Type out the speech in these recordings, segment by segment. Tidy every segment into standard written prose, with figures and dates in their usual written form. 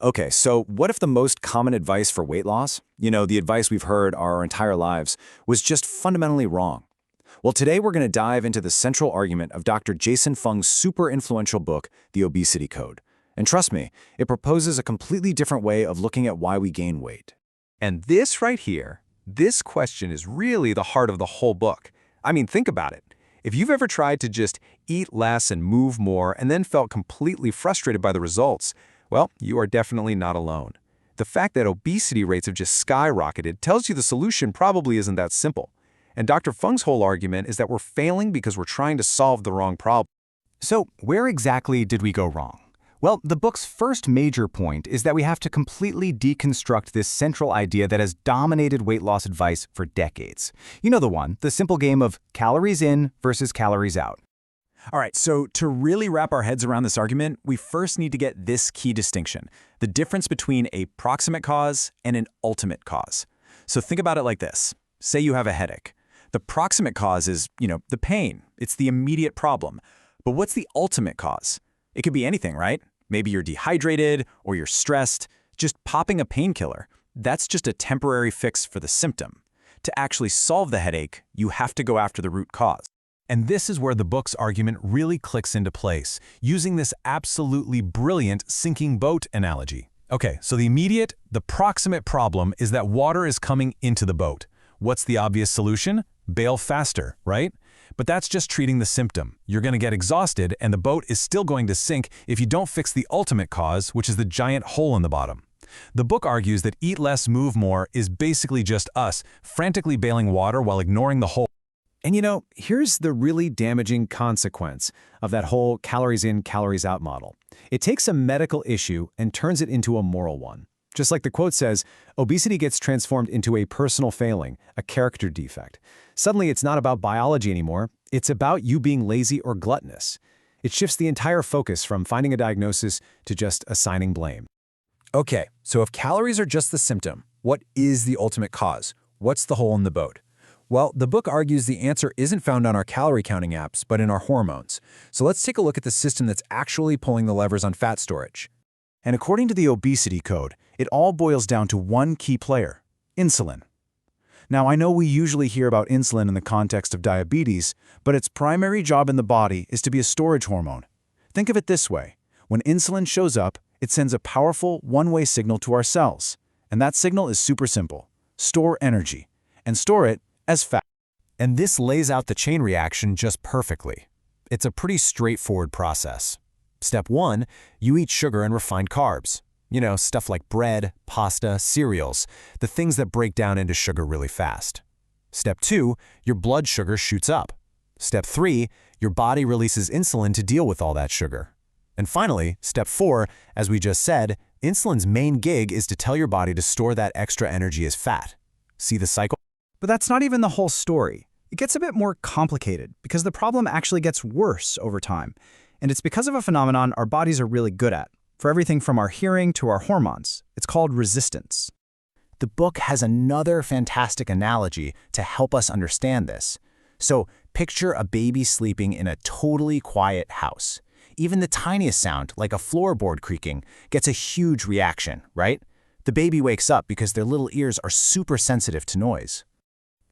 Okay, so what if the most common advice for weight loss, the advice we've heard our entire lives, was just fundamentally wrong? Well, today we're going to dive into the central argument of Dr. Jason Fung's super influential book, The Obesity Code. And trust me, it proposes a completely different way of looking at why we gain weight. And this right here, this question is really the heart of the whole book. I mean, think about it. If you've ever tried to just eat less and move more and then felt completely frustrated by the results, well, you are definitely not alone. The fact that obesity rates have just skyrocketed tells you the solution probably isn't that simple. And Dr. Fung's whole argument is that we're failing because we're trying to solve the wrong problem. So, where exactly did we go wrong? Well, the book's first major point is that we have to completely deconstruct this central idea that has dominated weight loss advice for decades. You know the one, the simple game of calories in versus calories out. All right, so to really wrap our heads around this argument, we first need to get this key distinction, the difference between a proximate cause and an ultimate cause. So think about it like this. Say you have a headache. The proximate cause is, the pain. It's the immediate problem. But what's the ultimate cause? It could be anything, right? Maybe you're dehydrated or you're stressed. Just popping a painkiller, that's just a temporary fix for the symptom. To actually solve the headache, you have to go after the root cause. And this is where the book's argument really clicks into place, using this absolutely brilliant sinking boat analogy. Okay, so the proximate problem is that water is coming into the boat. What's the obvious solution? Bail faster, right? But that's just treating the symptom. You're going to get exhausted, and the boat is still going to sink if you don't fix the ultimate cause, which is the giant hole in the bottom. The book argues that eat less, move more is basically just us frantically bailing water while ignoring the hole. And here's the really damaging consequence of that whole calories in, calories out model. It takes a medical issue and turns it into a moral one. Just like the quote says, obesity gets transformed into a personal failing, a character defect. Suddenly, it's not about biology anymore. It's about you being lazy or gluttonous. It shifts the entire focus from finding a diagnosis to just assigning blame. Okay, so if calories are just the symptom, what is the ultimate cause? What's the hole in the boat? Well, the book argues the answer isn't found on our calorie counting apps, but in our hormones. So let's take a look at the system that's actually pulling the levers on fat storage. And according to the Obesity Code, it all boils down to one key player, insulin. Now, I know we usually hear about insulin in the context of diabetes, but its primary job in the body is to be a storage hormone. Think of it this way. When insulin shows up, it sends a powerful one-way signal to our cells. And that signal is super simple. Store energy. And store it as fat. And this lays out the chain reaction just perfectly. It's a pretty straightforward process. Step 1, you eat sugar and refined carbs. Stuff like bread, pasta, cereals, the things that break down into sugar really fast. Step 2, your blood sugar shoots up. Step 3, your body releases insulin to deal with all that sugar. And finally, step 4, as we just said, insulin's main gig is to tell your body to store that extra energy as fat. See the cycle? But that's not even the whole story. It gets a bit more complicated because the problem actually gets worse over time. And it's because of a phenomenon our bodies are really good at. For everything from our hearing to our hormones, it's called resistance. The book has another fantastic analogy to help us understand this. So picture a baby sleeping in a totally quiet house. Even the tiniest sound, like a floorboard creaking, gets a huge reaction, right? The baby wakes up because their little ears are super sensitive to noise.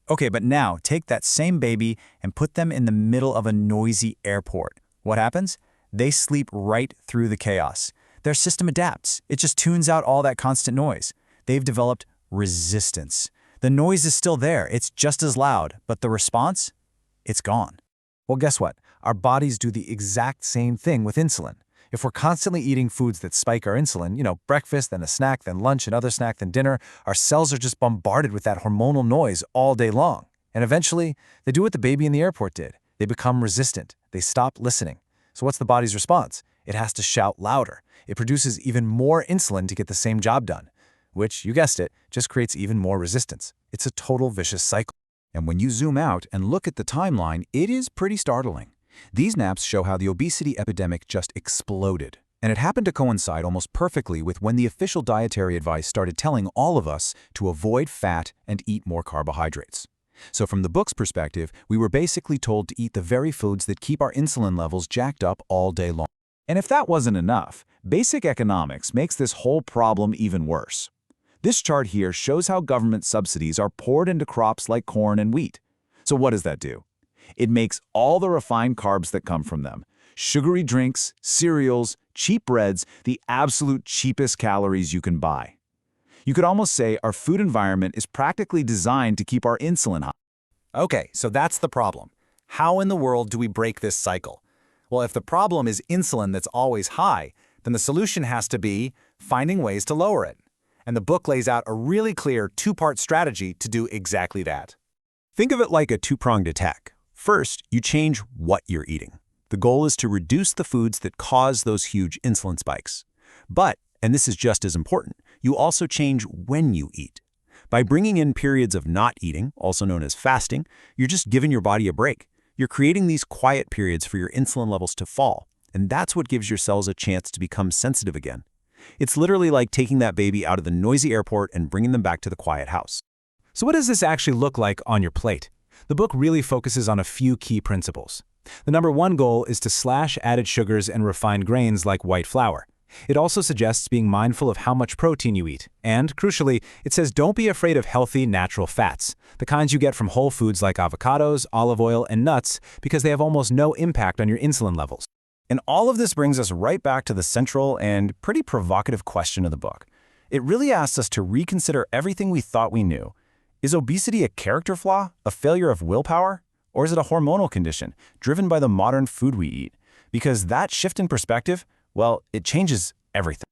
Okay, but now take that same baby and put them in the middle of a noisy airport. What happens? They sleep right through the chaos. Their system adapts. It just tunes out all that constant noise. They've developed resistance. The noise is still there. It's just as loud, but the response? It's gone. Well, guess what? Our bodies do the exact same thing with insulin. If we're constantly eating foods that spike our insulin, breakfast, then a snack, then lunch, another snack, then dinner, our cells are just bombarded with that hormonal noise all day long. And eventually, they do what the baby in the airport did. They become resistant. They stop listening. So what's the body's response? It has to shout louder. It produces even more insulin to get the same job done, which, you guessed it, just creates even more resistance. It's a total vicious cycle. And when you zoom out and look at the timeline, it is pretty startling. These maps show how the obesity epidemic just exploded. And it happened to coincide almost perfectly with when the official dietary advice started telling all of us to avoid fat and eat more carbohydrates. So from the book's perspective, we were basically told to eat the very foods that keep our insulin levels jacked up all day long. And if that wasn't enough, basic economics makes this whole problem even worse. This chart here shows how government subsidies are poured into crops like corn and wheat. So what does that do? It makes all the refined carbs that come from them, sugary drinks, cereals, cheap breads, the absolute cheapest calories you can buy. You could almost say our food environment is practically designed to keep our insulin high. Okay, so that's the problem. How in the world do we break this cycle? Well, if the problem is insulin that's always high, then the solution has to be finding ways to lower it. And the book lays out a really clear two-part strategy to do exactly that. Think of it like a two-pronged attack. First, you change what you're eating. The goal is to reduce the foods that cause those huge insulin spikes. But, and this is just as important, you also change when you eat. By bringing in periods of not eating, also known as fasting, you're just giving your body a break. You're creating these quiet periods for your insulin levels to fall, and that's what gives your cells a chance to become sensitive again. It's literally like taking that baby out of the noisy airport and bringing them back to the quiet house. So what does this actually look like on your plate? The book really focuses on a few key principles. The number one goal is to slash added sugars and refined grains like white flour. It also suggests being mindful of how much protein you eat. And, crucially, it says don't be afraid of healthy, natural fats, the kinds you get from whole foods like avocados, olive oil, and nuts, because they have almost no impact on your insulin levels. And all of this brings us right back to the central and pretty provocative question of the book. It really asks us to reconsider everything we thought we knew. Is obesity a character flaw, a failure of willpower, or is it a hormonal condition driven by the modern food we eat? Because that shift in perspective, well, it changes everything.